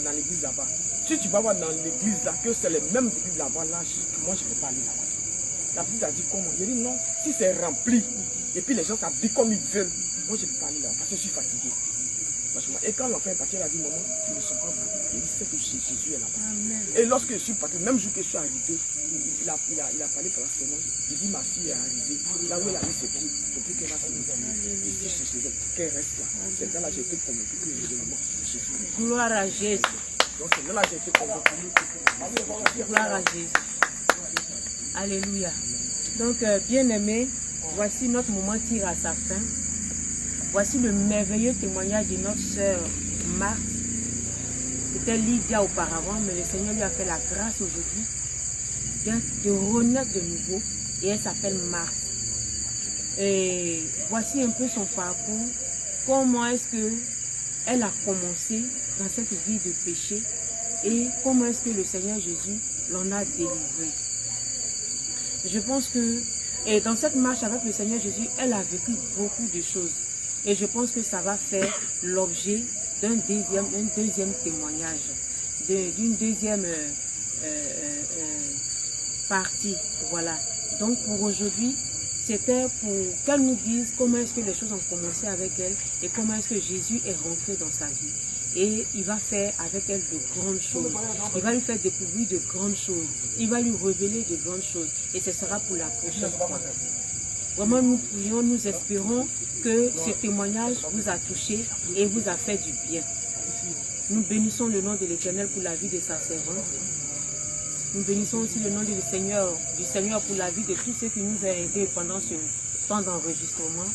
dans l'église là-bas. Si tu vas voir dans l'église là, que c'est les mêmes églises là-bas, là, moi je ne vais pas aller là-bas. La fille a dit comment? Il a dit non, si c'est rempli, et puis les gens s'habillent comme ils veulent, moi je ne vais pas aller là-bas parce que je suis fatigué. Et quand l'enfant est parti, elle a dit maman, tu ne sens pas bon. Il dit c'est que Jésus est là-bas. Et lorsque je suis parti, même jour que je suis arrivé, il a parlé par la semaine. Il dit ma fille est arrivée. Là où elle a mis ses pieds, depuis qu'elle a fini. Il dit chez elle, qu'elle reste là. C'est là que j'ai été convaincu que Jésus.
Gloire à Jésus.
Donc c'est là que j'ai été convaincu.
Gloire à Jésus. Alléluia. Donc, bien aimé, voici notre moment tire à sa fin. Voici le merveilleux témoignage de notre sœur Marthe. C'était Lydia auparavant, mais le Seigneur lui a fait la grâce aujourd'hui de renaître de nouveau. Et elle s'appelle Marthe. Et voici un peu son parcours. Comment est-ce qu'elle a commencé dans cette vie de péché et comment est-ce que le Seigneur Jésus l'en a délivré. Je pense que et dans cette marche avec le Seigneur Jésus, elle a vécu beaucoup de choses. Et je pense que ça va faire l'objet d'un deuxième témoignage, d'une deuxième partie. Voilà. Donc pour aujourd'hui, c'était pour qu'elle nous dise comment est-ce que les choses ont commencé avec elle et comment est-ce que Jésus est rentré dans sa vie. Et il va faire avec elle de grandes choses. Il va lui faire découvrir de grandes choses. Il va lui révéler de grandes choses. Et ce sera pour la prochaine fois. Vraiment, nous prions, nous espérons que ce témoignage vous a touché et vous a fait du bien. Nous bénissons le nom de l'Éternel pour la vie de sa servante. Nous bénissons aussi le nom du Seigneur pour la vie de tous ceux qui nous ont aidés pendant ce temps d'enregistrement.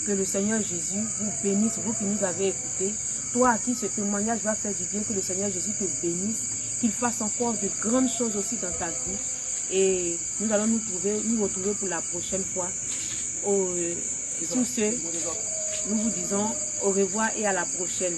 Que le Seigneur Jésus vous bénisse, vous qui nous avez écoutés. Toi à qui ce témoignage va faire du bien, que le Seigneur Jésus te bénisse, qu'il fasse encore de grandes choses aussi dans ta vie. Et nous allons nous retrouver pour la prochaine fois. Sur ce, nous vous disons au revoir et à la prochaine.